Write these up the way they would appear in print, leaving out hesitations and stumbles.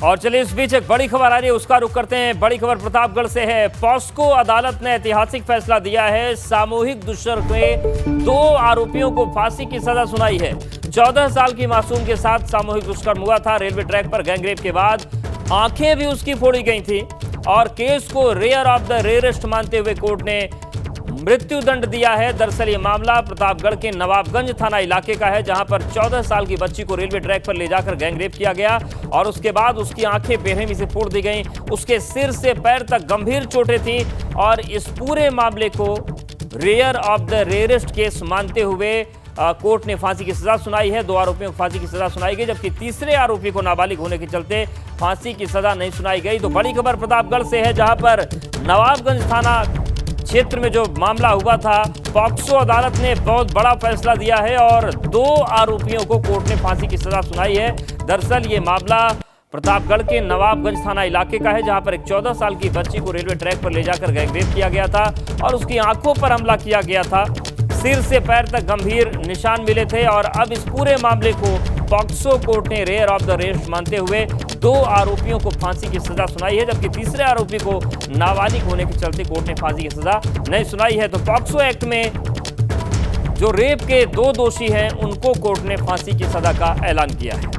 और चलिए इस बीच एक बड़ी खबर आ रही है, उसका रुख करते हैं। बड़ी खबर प्रतापगढ़ से है। पॉस्को अदालत ने ऐतिहासिक फैसला दिया है। सामूहिक दुष्कर्म में 2 आरोपियों को फांसी की सजा सुनाई है। 14 साल की मासूम के साथ सामूहिक दुष्कर्म हुआ था। रेलवे ट्रैक पर गैंगरेप के बाद आंखें भी उसकी फोड़ी गई थी और केस को रेयर ऑफ द रेयरेस्ट मानते हुए कोर्ट ने मृत्यु दंड दिया है। दरअसल ये मामला प्रतापगढ़ के नवाबगंज थाना इलाके का है, जहां पर 14 साल की बच्ची को रेलवे ट्रैक पर ले जाकर गैंगरेप किया गया और उसके बाद उसकी आंखें बेरहमी से फोड़ दी गईं। उसके सिर से पैर तक गंभीर चोटें थीं और इस पूरे मामले को rare of the rarest case मानते हुए कोर्ट ने फांसी की सजा सुनाई है। 2 आरोपियों को फांसी की सजा सुनाई गई, जबकि तीसरे आरोपी को नाबालिग होने के चलते फांसी की सजा नहीं सुनाई गई। तो बड़ी खबर प्रतापगढ़ से है, जहां पर नवाबगंज थाना क्षेत्र में जो मामला हुआ था, पॉक्सो अदालत ने बहुत बड़ा फैसला दिया है और 2 आरोपियों को कोर्ट ने फांसी की सजा सुनाई है। दरअसल ये मामला प्रतापगढ़ के नवाबगंज थाना इलाके का है, जहां पर एक 14 साल की बच्ची को रेलवे ट्रैक पर ले जाकर गैंगरेप किया गया था और उसकी आंखों पर हमला किया गया था। सिर से पैर तक गंभीर निशान मिले थे और अब इस पूरे मामले को पॉक्सो कोर्ट ने रेयर ऑफ द रेयरेस्ट मानते हुए 2 आरोपियों को फांसी की सजा सुनाई है, जबकि तीसरे आरोपी को नाबालिग होने के चलते कोर्ट ने फांसी की सजा नहीं सुनाई है। तो पॉक्सो एक्ट में जो रेप के 2 दोषी हैं, उनको कोर्ट ने फांसी की सजा का ऐलान किया है।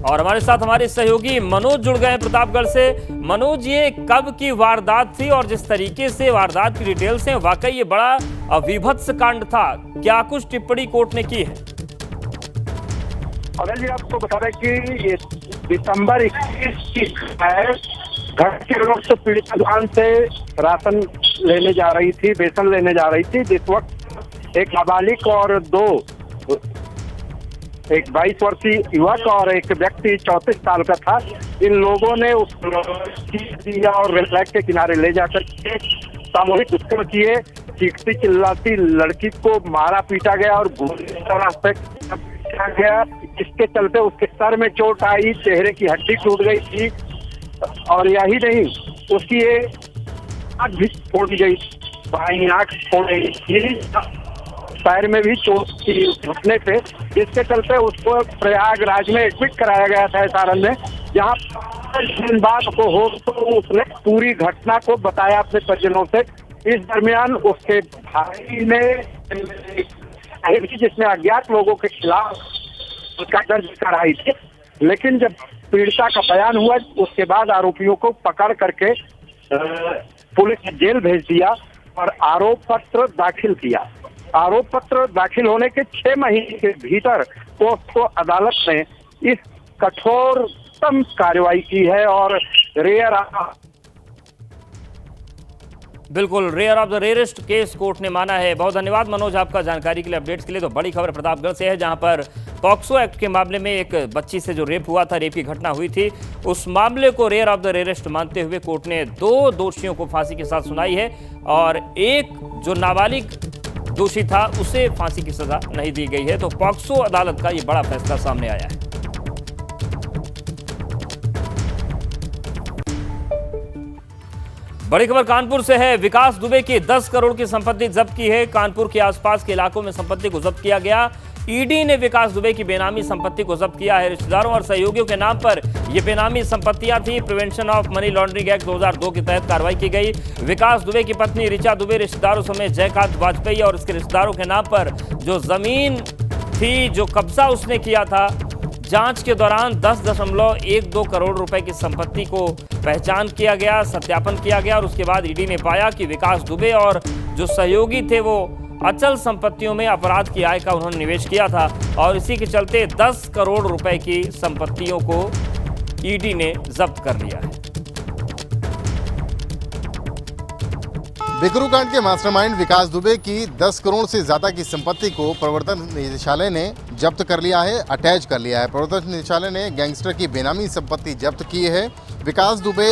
और हमारे साथ हमारे सहयोगी मनोज जुड़ गए हैं प्रतापगढ़ से। मनोज, ये कब की वारदात थी और जिस तरीके से वारदात की डिटेल्स हैं, वाकई ये बड़ा विभत्स कांड था। क्या कुछ टिप्पणी कोर्ट ने की है? अनिल जी, आपको बता दें कि ये दिसंबर 21 की है। घर के लोग से पीड़िता दुकान से राशन लेने जा रही थी, बेसन लेने जा रही थी, जिस वक्त एक नाबालिग और 2 एक 22 वर्षीय युवक और एक व्यक्ति 34 साल का था, इन लोगों ने उस दिया और रेल ट्रैक के किनारे ले जाकर के सामूहिक दुष्कर्म किए। चीखती चिल्लाती लड़की को मारा पीटा गया और पीटा गया। इसके चलते उसके सर में चोट आई, चेहरे की हड्डी टूट गई थी और यही नहीं, उसकी आँख भी फोड़ दी गई, बाईं आँख फोड़ गई थी, पैर में भी चोट थी घुटने से, जिसके चलते उसको प्रयागराज में एडमिट कराया गया था सारण में, जहाँ 5 दिन बाद को हो तो उसने पूरी घटना को बताया अपने परिजनों से। इस दरमियान उसके भाई ने जिसमें अज्ञात लोगों के खिलाफ उसका दर्ज कराई थी, लेकिन जब पीड़िता का बयान हुआ उसके बाद आरोपियों को पकड़ करके पुलिस ने जेल भेज दिया और आरोप पत्र दाखिल किया। आरोप पत्र दाखिल होने के 6 महीने के भीतर पॉक्सो अदालत ने इस कठोरतम कार्रवाई की है और बिल्कुल rare of the rarest case court ने माना है। बहुत धन्यवाद मनोज आपका जानकारी के लिए, अपडेट्स के लिए। तो बड़ी खबर प्रतापगढ़ से है, जहां पर पॉक्सो एक्ट के मामले में एक बच्ची से जो रेप हुआ था, रेप की घटना हुई थी, उस मामले को रेयर ऑफ द रेयरेस्ट मानते हुए कोर्ट ने 2 दोषियों को फांसी के साथ सुनाई है और एक जो नाबालिग दोषी था उसे फांसी की सजा नहीं दी गई है। तो पॉक्सो अदालत का ये बड़ा फैसला सामने आया है। बड़ी खबर कानपुर से है। विकास दुबे की 10 करोड़ की संपत्ति जब्त की है। कानपुर के आसपास के इलाकों में संपत्ति को जब्त किया गया। ईडी ने विकास दुबे की बेनामी संपत्ति को जब्त किया है। रिश्तेदारों और सहयोगियों के नाम पर ये बेनामी संपत्तियां थी। Prevention of money laundering act 2002 के तहत कार्रवाई की गई। विकास दुबे की पत्नी ऋचा दुबे, रिश्तेदारों समेत जयकांत वाजपेयी और इसके रिश्तेदारों के नाम पर जो जमीन थी, जो कब्जा उसने किया था, जांच के दौरान 10.12 करोड़ रुपए की संपत्ति को पहचान किया गया, सत्यापन किया गया और उसके बाद ईडी ने पाया कि विकास दुबे और जो सहयोगी थे वो अचल संपत्तियों में अपराध की आय का उन्होंने निवेश किया था और इसी के चलते 10 करोड़ रुपए की संपत्तियों को ईडी ने जब्त कर लिया है। बिकरू कांड के मास्टरमाइंड विकास दुबे की 10 करोड़ से ज्यादा की संपत्ति को प्रवर्तन निदेशालय ने जब्त कर लिया है, अटैच कर लिया है। प्रवर्तन निदेशालय ने गैंगस्टर की बेनामी संपत्ति जब्त की है। विकास दुबे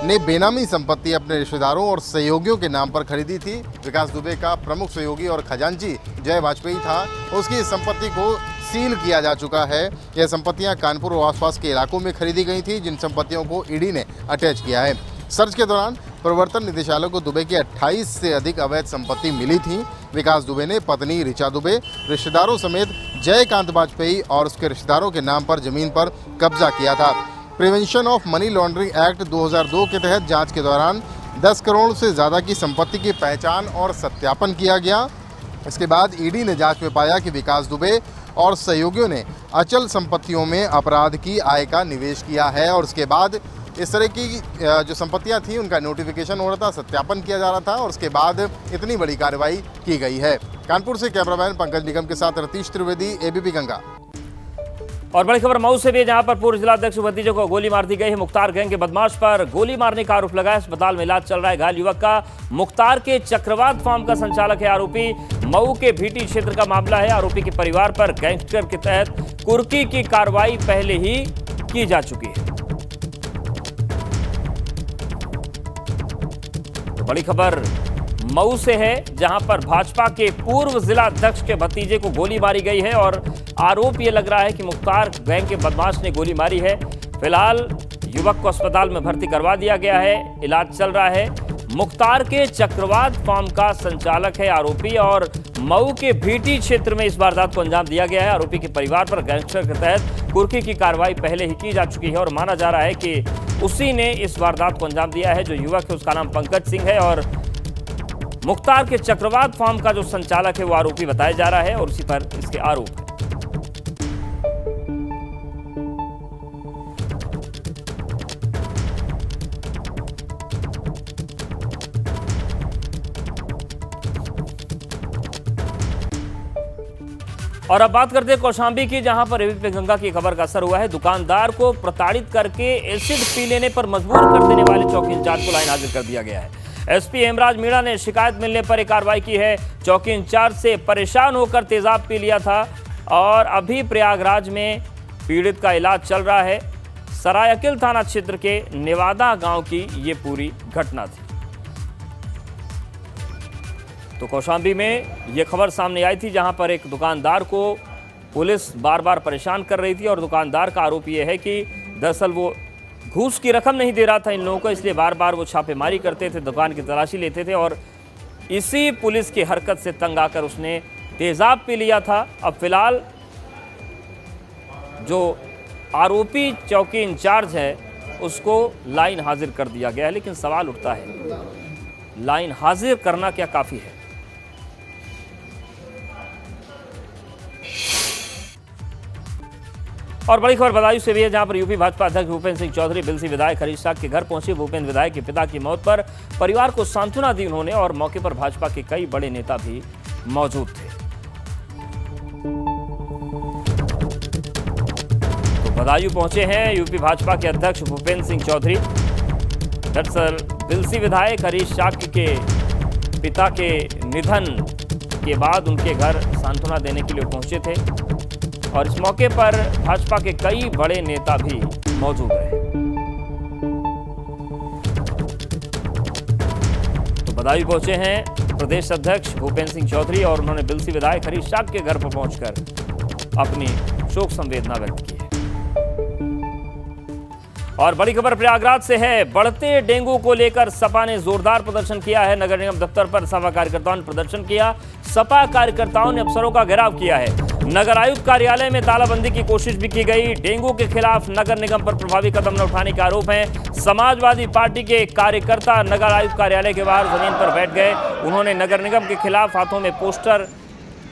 ने बेनामी संपत्ति अपने रिश्तेदारों और सहयोगियों के नाम पर खरीदी थी। विकास दुबे का प्रमुख सहयोगी और खजांची जय वाजपेयी था, उसकी संपत्ति को सील किया जा चुका है। यह संपत्तियां कानपुर और आसपास के इलाकों में खरीदी गई थी, जिन संपत्तियों को ईडी ने अटैच किया है। सर्च के दौरान प्रवर्तन निदेशालय को दुबे की 28 से अधिक अवैध संपत्ति मिली थी। विकास दुबे ने पत्नी ऋचा दुबे, रिश्तेदारों समेत जयकांत वाजपेयी और उसके रिश्तेदारों के नाम पर जमीन पर कब्जा किया था। Prevention of money laundering act 2002 के तहत जांच के दौरान 10 करोड़ से ज़्यादा की संपत्ति की पहचान और सत्यापन किया गया। इसके बाद ईडी ने जांच में पाया कि विकास दुबे और सहयोगियों ने अचल संपत्तियों में अपराध की आय का निवेश किया है और उसके बाद इस तरह की जो संपत्तियां थी उनका नोटिफिकेशन हो रहा था, सत्यापन किया जा रहा था और उसके बाद इतनी बड़ी कार्रवाई की गई है। कानपुर से कैमरामैन पंकज निगम के साथ रतीश त्रिवेदी, एबीपी गंगा। और बड़ी खबर मऊ से भी, जहां पर पूर्व जिलाध्यक्ष भतीजे को गोली मार दी गई है। मुख्तार गैंग के बदमाश पर गोली मारने का आरोप लगा है। अस्पताल में इलाज चल रहा है घायल युवक का। मुख्तार के चक्रवात फार्म का संचालक है आरोपी। मऊ के भीटी क्षेत्र का मामला है। आरोपी के परिवार पर गैंगस्टर के तहत कुर्की की कार्रवाई पहले ही की जा चुकी है। तो बड़ी खबर मऊ से है, जहां पर भाजपा के पूर्व जिला अध्यक्ष के भतीजे को गोली मारी गई है और आरोप यह लग रहा है कि मुख्तार गैंग के बदमाश ने गोली मारी है। फिलहाल युवक को अस्पताल में भर्ती करवा दिया गया है, इलाज चल रहा है। मुख्तार के चक्रवात फार्म का संचालक है आरोपी और मऊ के भीटी क्षेत्र में इस वारदात को अंजाम दिया गया है। आरोपी के परिवार पर गैंगस्टर के तहत कुर्की की कार्रवाई पहले ही की जा चुकी है और माना जा रहा है कि उसी ने इस वारदात को अंजाम दिया है। जो युवक है उसका नाम पंकज सिंह है और मुख्तार के चक्रवात फार्म का जो संचालक है वो आरोपी बताया जा रहा है और उसी पर इसके आरोप है। और अब बात करते हैं कौशांबी की, जहां पर एबीपी गंगा की खबर का असर हुआ है। दुकानदार को प्रताड़ित करके एसिड पी लेने पर मजबूर कर देने वाले चौकी इंचार्ज को लाइन हाजिर कर दिया गया है। एसपी हेमराज मीणा ने शिकायत मिलने पर एक कार्रवाई की है। चौकी इंचार्ज से परेशान होकर तेजाब पी लिया था और अभी प्रयागराज में पीड़ित का इलाज चल रहा है। सरायकिल थाना क्षेत्र के नेवादा गांव की ये पूरी घटना थी। तो कौशांबी में ये खबर सामने आई थी, जहां पर एक दुकानदार को पुलिस बार बार परेशान कर रही थी और दुकानदार का आरोप ये है कि दरअसल वो घूस की रकम नहीं दे रहा था इन लोगों को, इसलिए बार बार वो छापेमारी करते थे, दुकान की तलाशी लेते थे और इसी पुलिस की हरकत से तंग आकर उसने तेजाब पी लिया था। अब फिलहाल जो आरोपी चौकी इंचार्ज है उसको लाइन हाजिर कर दिया गया है, लेकिन सवाल उठता है लाइन हाजिर करना क्या काफ़ी है? और बड़ी खबर बदायूं से भी है, जहां पर यूपी भाजपा अध्यक्ष भूपेंद्र सिंह चौधरी बिलसी विधायक हरीश साग के घर पहुंचे। भूपेंद्र विधायक के पिता की मौत पर परिवार को सांत्वना दी उन्होंने और मौके पर भाजपा के कई बड़े नेता भी मौजूद थे। तो बदायूं पहुंचे हैं यूपी भाजपा के अध्यक्ष भूपेंद्र सिंह चौधरी। दरअसल बिलसी विधायक हरीश साग के पिता के निधन के बाद उनके घर सांत्वना देने के लिए पहुंचे थे और इस मौके पर भाजपा के कई बड़े नेता भी मौजूद रहे। तो बदायूं पहुंचे हैं प्रदेश अध्यक्ष भूपेंद्र सिंह चौधरी और उन्होंने बिलसी विधायक हरीश साग के घर पर पहुंचकर अपनी शोक संवेदना व्यक्त की है। और बड़ी खबर प्रयागराज से है। बढ़ते डेंगू को लेकर सपा ने जोरदार प्रदर्शन किया है। नगर निगम दफ्तर पर सपा कार्यकर्ताओं ने प्रदर्शन किया। सपा कार्यकर्ताओं ने अफसरों का घेराव किया है। नगर आयुक्त कार्यालय में तालाबंदी की कोशिश भी की गई। डेंगू के खिलाफ नगर निगम पर प्रभावी कदम न उठाने के आरोप हैं। समाजवादी पार्टी के कार्यकर्ता नगर आयुक्त कार्यालय के बाहर जमीन पर बैठ गए। उन्होंने नगर निगम के खिलाफ हाथों में पोस्टर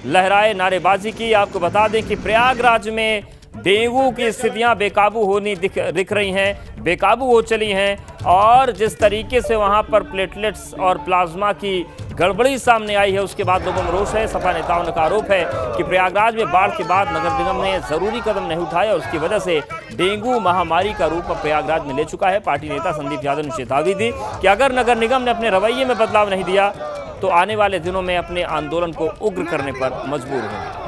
लहराए, नारेबाजी की। आपको बता दें कि प्रयागराज में डेंगू की स्थितियां बेकाबू होनी दिख रही हैं, बेकाबू हो चली हैं और जिस तरीके से वहां पर प्लेटलेट्स और प्लाज्मा की गड़बड़ी सामने आई है उसके बाद लोगों में रोष है। सपा नेताओं का आरोप है कि प्रयागराज में बाढ़ के बाद नगर निगम ने जरूरी कदम नहीं उठाया और उसकी वजह से डेंगू महामारी का रूप अब प्रयागराज में ले चुका है। पार्टी नेता संदीप यादव ने चेतावनी दी कि अगर नगर निगम ने अपने रवैये में बदलाव नहीं दिया तो आने वाले दिनों में अपने आंदोलन को उग्र करने पर मजबूर होंगे।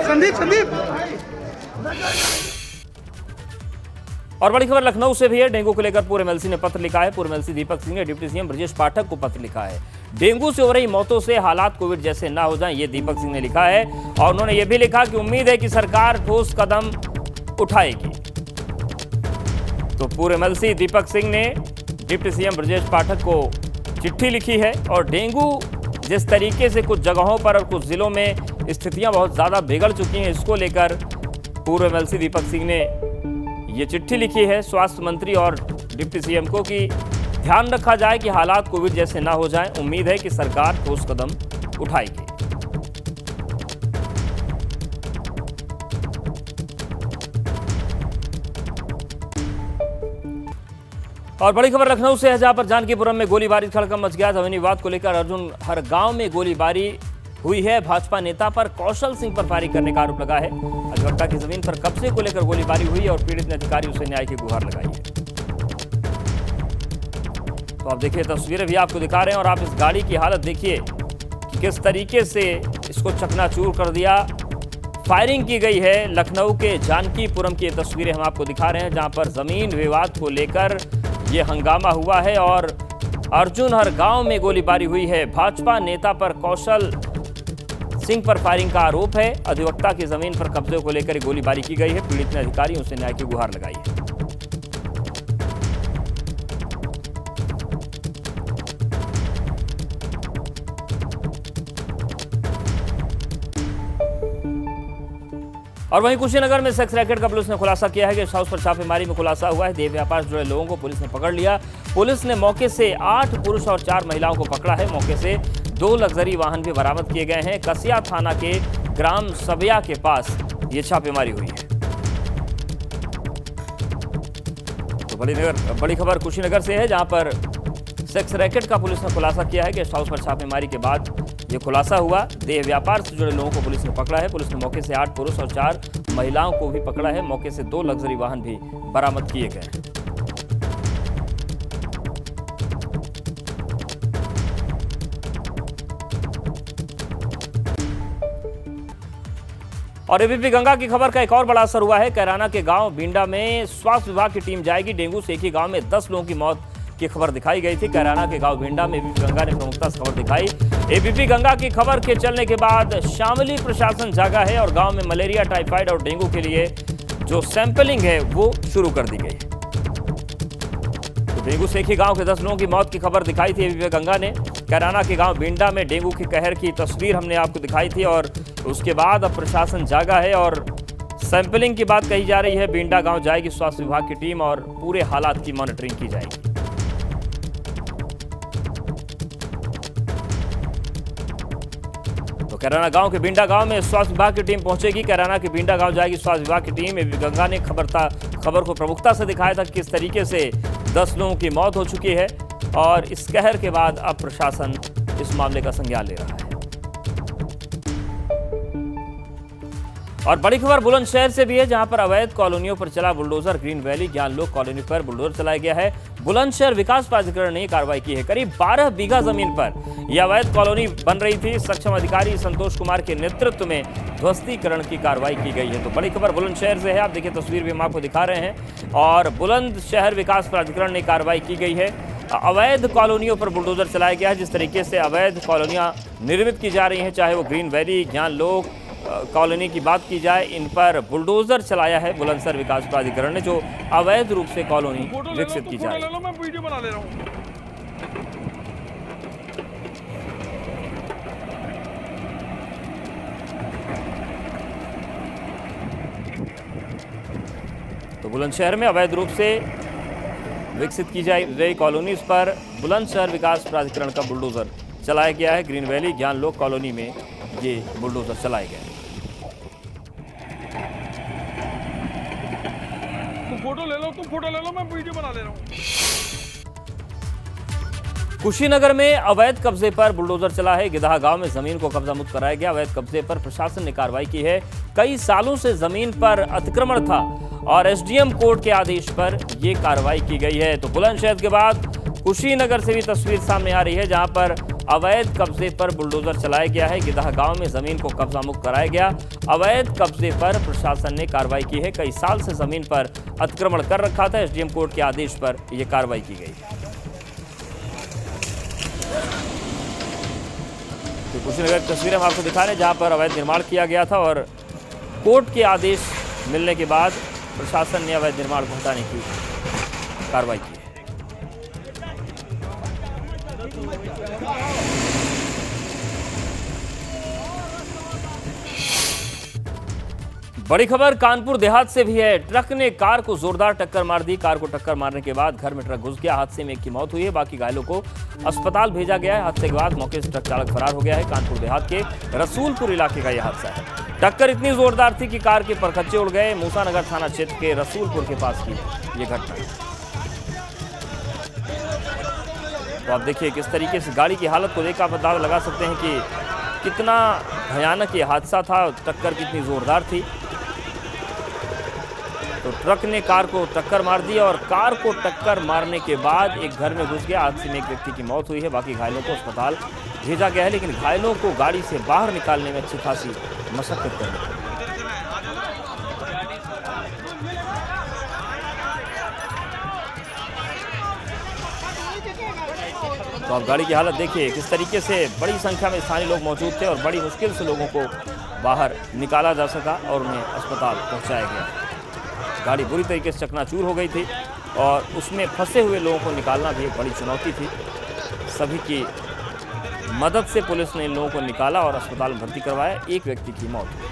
संदीप और बड़ी खबर लखनऊ से भी है। डेंगू को लेकर पूर्व एमएलसी ने पत्र लिखा है। पूर्व एमएलसी दीपक सिंह ने डिप्टी सीएम ब्रजेश पाठक को पत्र लिखा है। डेंगू से हो रही मौतों से हालात कोविड जैसे ना हो जाएं, ये दीपक सिंह ने लिखा है और उन्होंने ये भी लिखा कि उम्मीद है कि सरकार ठोस कदम उठाएगी। तो पूर्व एमएलसी दीपक सिंह ने डिप्टी सीएम ब्रजेश पाठक को चिट्ठी लिखी है और डेंगू जिस तरीके से कुछ जगहों पर और कुछ जिलों में स्थितियां बहुत ज़्यादा बिगड़ चुकी हैं, इसको लेकर पूर्व एमएलसी दीपक सिंह ने ये चिट्ठी लिखी है स्वास्थ्य मंत्री और डिप्टी सीएम को कि ध्यान रखा जाए कि हालात कोविड जैसे ना हो जाएं। उम्मीद है कि सरकार ठोस कदम उठाएगी। और बड़ी खबर लखनऊ से है, जहां पर जानकीपुरम में गोलीबारी हड़कंप मच गया। जमीनी विवाद को लेकर अर्जुन हर गांव में गोलीबारी हुई है। भाजपा नेता पर कौशल सिंह पर फायरिंग करने का आरोप लगा है। अधिवक्ता की जमीन पर कब्जे को लेकर गोलीबारी हुई और पीड़ित ने अधिकारियों से न्याय की गुहार लगाई है। तो आप देखिए, तस्वीरें भी आपको दिखा रहे हैं और आप इस गाड़ी की हालत देखिए कि किस तरीके से इसको चकनाचूर कर दिया। फायरिंग की गई है। लखनऊ के जानकीपुरम की ये तस्वीरें हम आपको दिखा रहे हैं, जहां पर जमीन विवाद को लेकर ये हंगामा हुआ है और अर्जुन हर गांव में गोलीबारी हुई है। भाजपा नेता पर कौशल सिंह पर फायरिंग का आरोप है। अधिवक्ता की जमीन पर कब्जे को लेकर गोलीबारी की गई है। पीड़ित ने अधिकारियों से न्याय की गुहार लगाई है। और वहीं कुशीनगर में सेक्स रैकेट का पुलिस ने खुलासा किया है। गेस्ट हाउस पर छापेमारी में खुलासा हुआ है। देह व्यापार से जुड़े लोगों को पुलिस ने पकड़ लिया। पुलिस ने मौके से 8 पुरुष और 4 महिलाओं को पकड़ा है। मौके से 2 लग्जरी वाहन भी बरामद किए गए हैं। कसिया थाना के ग्राम सबिया के पास ये छापेमारी हुई है। तो बड़ी खबर कुशीनगर से है, जहां पर सेक्स रैकेट का पुलिस ने खुलासा किया है। गेस्ट हाउस पर छापेमारी के बाद ये खुलासा हुआ। देह व्यापार से जुड़े लोगों को पुलिस ने पकड़ा है। पुलिस ने मौके से 8 पुरुष और 4 महिलाओं को भी पकड़ा है। मौके से 2 लग्जरी वाहन भी बरामद किए गए हैं। और एबीपी गंगा की खबर का एक और बड़ा असर हुआ है। कैराना के गांव बींडा में स्वास्थ्य विभाग की टीम जाएगी। डेंगू से एक ही गांव में 10 लोगों की मौत की खबर दिखाई गई थी। कैराना के गांव भिंडा में एबीपी गंगा ने प्रमुखता से खबर दिखाई। एबीपी गंगा की खबर के चलने के बाद शामली प्रशासन जागा है और गांव में मलेरिया, टाइफाइड और डेंगू के लिए जो सैंपलिंग है वो शुरू कर दी गई है। तो डेंगू से एक ही गांव के 10 लोगों की मौत की खबर दिखाई थी एबीपी गंगा ने। कैराना के गांव भिंडा में डेंगू के कहर की तस्वीर हमने आपको दिखाई थी और उसके बाद अब प्रशासन जागा है और सैंपलिंग की बात कही जा रही है। भिंडा गांव जाएगी स्वास्थ्य विभाग की टीम और पूरे हालात की मॉनिटरिंग की जाएगी। तो कैराना गांव के भिंडा गांव में स्वास्थ्य विभाग की टीम पहुंचेगी। कैराना के भिंडा गांव जाएगी स्वास्थ्य विभाग की टीम। एबीपी गंगा ने खबर को प्रमुखता से दिखाया था किस तरीके से 10 लोगों की मौत हो चुकी है और इस कहर के बाद अब प्रशासन इस मामले का संज्ञान ले रहा है। और बड़ी खबर बुलंदशहर से भी है, जहां पर अवैध कॉलोनियों पर चला बुलडोजर। ग्रीन वैली ज्ञान लोक कॉलोनी पर बुलडोजर चलाया गया है। बुलंदशहर विकास प्राधिकरण ने कार्रवाई की है। करीब 12 बीघा जमीन पर यह अवैध कॉलोनी बन रही थी। सक्षम अधिकारी संतोष कुमार के नेतृत्व में ध्वस्तीकरण की कार्रवाई की गई है। तो बड़ी खबर बुलंदशहर से है, आप देखिए तस्वीर भी हम आपको दिखा रहे हैं। और बुलंदशहर विकास प्राधिकरण ने कार्रवाई की गई है। अवैध कॉलोनियों पर बुलडोजर चलाया गया है। जिस तरीके से अवैध कॉलोनियां निर्मित की जा रही हैं, चाहे वो ग्रीन वैली, ज्ञान लोक कॉलोनी की बात की जाए, इन पर बुलडोजर चलाया है बुलंदशहर विकास प्राधिकरण ने, जो अवैध रूप से कॉलोनी विकसित की जा रही है। मैं वीडियो बना ले रहा हूं। तो बुलंदशहर में अवैध रूप से विकसित की जा रही कॉलोनीज पर बुलंदशहर विकास प्राधिकरण का बुलडोजर चलाया गया है। ग्रीन वैली, ज्ञान लोक कॉलोनी में ये बुलडोजर चलाए गए। तुम फोटो ले लो, मैं वीडियो बना ले रहा हूं। कुशीनगर में अवैध कब्जे पर बुलडोजर चला है। गिदहा गांव में जमीन को कब्जा मुक्त कराया गया। अवैध कब्जे पर प्रशासन ने कार्रवाई की है। कई सालों से जमीन पर अतिक्रमण था और एसडीएम कोर्ट के आदेश पर यह कार्रवाई की गई है। तो बुलंदशहर के बाद कुशीनगर से भी तस्वीर सामने आ रही है, जहां पर अवैध कब्जे पर बुलडोजर चलाया गया है। गिदहा गांव में जमीन को कब्जा मुक्त कराया गया। अवैध कब्जे पर प्रशासन ने कार्रवाई की है। कई साल से जमीन पर अतिक्रमण कर रखा था। एसडीएम कोर्ट के आदेश पर यह कार्रवाई की गई। तो कुशीनगर की तस्वीरें हम आपको दिखा रहे हैं, जहां पर अवैध निर्माण किया गया था और कोर्ट के आदेश मिलने के बाद प्रशासन ने अवैध निर्माण को हटाने की कार्रवाई की है। बड़ी खबर कानपुर देहात से भी है। ट्रक ने कार को जोरदार टक्कर मार दी। कार को टक्कर मारने के बाद घर में ट्रक घुस गया। हादसे में एक की मौत हुई है, बाकी घायलों को अस्पताल भेजा गया है। हादसे के बाद मौके से ट्रक चालक फरार हो गया है। कानपुर देहात के रसूलपुर इलाके का यह हादसा है। टक्कर इतनी जोरदार थी कि कार के परखच्चे उड़ गए। मूसानगर थाना क्षेत्र के रसूलपुर के पास की ये घटना। तो आप देखिए किस तरीके से गाड़ी की हालत को देखकर आप अंदाजा लगा सकते हैं कि कितना भयानक ये हादसा था। टक्कर कितनी जोरदार थी। तो ट्रक ने कार को टक्कर मार दी और कार को टक्कर मारने के बाद एक घर में घुस गया। हादसे में एक व्यक्ति की मौत हुई है, बाकी घायलों को अस्पताल भेजा गया है। लेकिन घायलों को गाड़ी से बाहर निकालने में अच्छी खासी मशक्कत करनी पड़ी। तो आप गाड़ी की हालत देखिए किस तरीके से बड़ी संख्या में स्थानीय लोग मौजूद थे और बड़ी मुश्किल से लोगों को बाहर निकाला जा सका और उन्हें अस्पताल पहुंचाया गया। गाड़ी बुरी तरीके से चकनाचूर हो गई थी और उसमें फंसे हुए लोगों को निकालना भी एक बड़ी चुनौती थी। सभी की मदद से पुलिस ने इन लोगों को निकाला और अस्पताल में भर्ती करवाया। एक व्यक्ति की मौत हुई।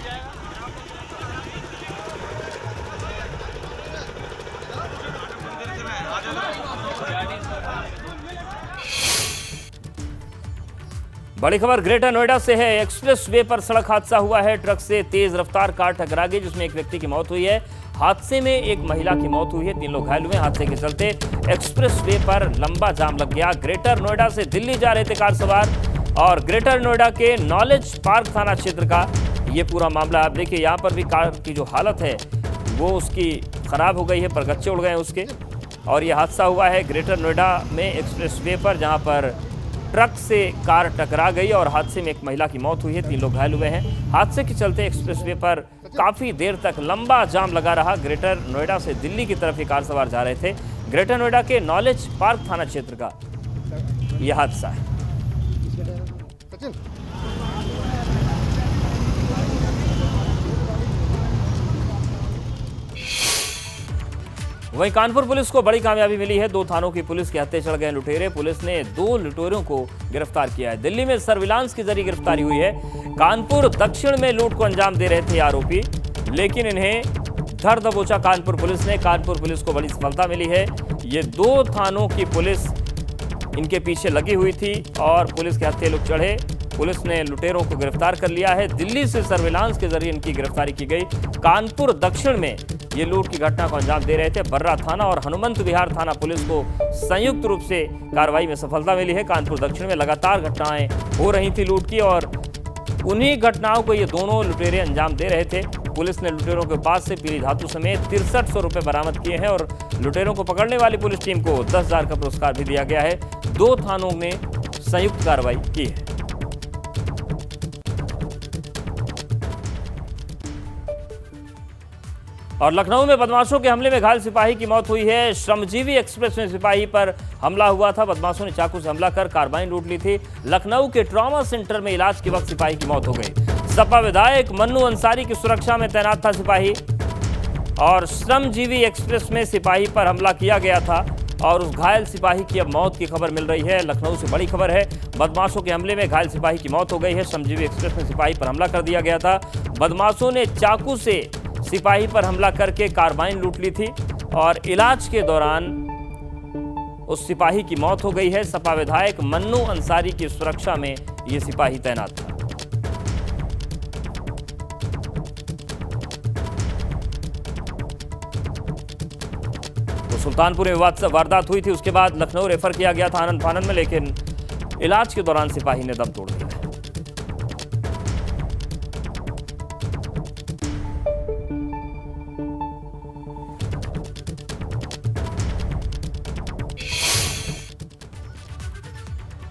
बड़ी खबर ग्रेटर नोएडा से है। एक्सप्रेस वे पर सड़क हादसा हुआ है। ट्रक से तेज रफ्तार कार टकरा गई जिसमें एक व्यक्ति की मौत हुई है। हादसे में एक महिला की मौत हुई है। 3 लोग घायल हुए। हादसे के चलते एक्सप्रेस वे पर लंबा जाम लग गया। ग्रेटर नोएडा से दिल्ली जा रहे थे कार सवार और ग्रेटर नोएडा के नॉलेज पार्क थाना क्षेत्र का ये पूरा मामला। आप देखिए यहाँ पर भी कार की जो हालत है वो उसकी खराब हो गई है, परगच्चे उड़ गए हैं उसके। और ये हादसा हुआ है ग्रेटर नोएडा में एक्सप्रेस वे पर, जहाँ पर ट्रक से कार टकरा गई और हादसे में एक महिला की मौत हुई है। 3 लोग घायल हुए हैं। हादसे के चलते एक्सप्रेसवे पर काफी देर तक लंबा जाम लगा रहा। ग्रेटर नोएडा से दिल्ली की तरफ ये कार सवार जा रहे थे। ग्रेटर नोएडा के नॉलेज पार्क थाना क्षेत्र का यह हादसा है। वहीं कानपुर पुलिस को बड़ी कामयाबी मिली है। 2 थानों की पुलिस के हत्थे चढ़ गए लुटेरे। पुलिस ने 2 लुटेरों को गिरफ्तार किया है। दिल्ली में सर्विलांस के जरिए गिरफ्तारी हुई है। कानपुर दक्षिण में लूट को अंजाम दे रहे थे आरोपी, लेकिन इन्हें धर दबोचा कानपुर पुलिस ने। कानपुर पुलिस को बड़ी सफलता मिली है। ये 2 थानों की पुलिस इनके पीछे लगी हुई थी और पुलिस के हत्थे लोग चढ़े। पुलिस ने लुटेरों को गिरफ्तार कर लिया है। दिल्ली से सर्विलांस के जरिए इनकी गिरफ्तारी की गई। कानपुर दक्षिण में ये लूट की घटना को अंजाम दे रहे थे। बर्रा थाना और हनुमंत विहार थाना पुलिस को संयुक्त रूप से कार्रवाई में सफलता मिली है। कानपुर दक्षिण में लगातार घटनाएं हो रही थी लूट की और उन्हीं घटनाओं को ये दोनों लुटेरे अंजाम दे रहे थे। पुलिस ने लुटेरों के पास से पीली धातु समेत 6300 रुपए बरामद किए हैं और लुटेरों को पकड़ने वाली पुलिस टीम को 10,000 का पुरस्कार भी दिया गया है। 2 थानों में संयुक्त कार्रवाई की है। और लखनऊ में बदमाशों के हमले में घायल सिपाही की मौत हुई है। श्रमजीवी एक्सप्रेस में सिपाही पर हमला हुआ था। बदमाशों ने चाकू से हमला कर कार्बाइन लूट ली थी। लखनऊ के ट्रॉमा सेंटर में इलाज के वक्त सिपाही की मौत हो गई। सपा विधायक मन्नू अंसारी की सुरक्षा में तैनात था सिपाही और श्रमजीवी एक्सप्रेस में सिपाही पर हमला किया गया था और उस घायल सिपाही की अब मौत की खबर मिल रही है। लखनऊ से बड़ी खबर है। बदमाशों के हमले में घायल सिपाही की मौत हो गई है। श्रमजीवी एक्सप्रेस में सिपाही पर हमला कर दिया गया था। बदमाशों ने चाकू से सिपाही पर हमला करके कार्बाइन लूट ली थी और इलाज के दौरान उस सिपाही की मौत हो गई है। सपा विधायक मन्नू अंसारी की सुरक्षा में यह सिपाही तैनात था। तो सुल्तानपुर में वारदात हुई थी, उसके बाद लखनऊ रेफर किया गया था आनंद फानंद में, लेकिन इलाज के दौरान सिपाही ने दम तोड़ दिया।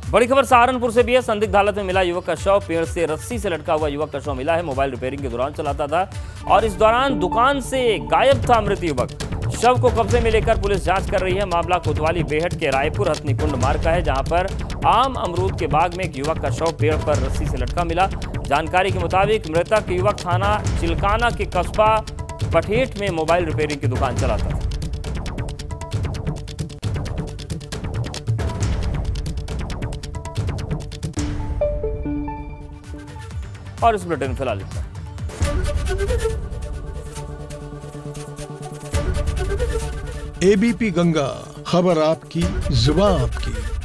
बड़ी खबर सहारनपुर से भी है। संदिग्ध हालत में मिला युवक का शव। पेड़ से रस्सी से लटका हुआ युवक का शव मिला है। मोबाइल रिपेयरिंग के दौरान चलाता था और इस दौरान दुकान से गायब था मृत युवक। शव को कब्जे में लेकर पुलिस जांच कर रही है। मामला कोतवाली बेहट के रायपुर हथनी कुंड मार्ग का है, जहां पर आम अमरूद के बाग में एक युवक का शव पेड़ पर रस्सी से लटका मिला। जानकारी के मुताबिक मृतक युवक थाना चिलकाना के कस्बा पठेठ में मोबाइल रिपेयरिंग की दुकान चलाता था। और इस बुलेटिन में फिलहाल इतना। एबीपी गंगा, खबर आपकी, जुबान आपकी।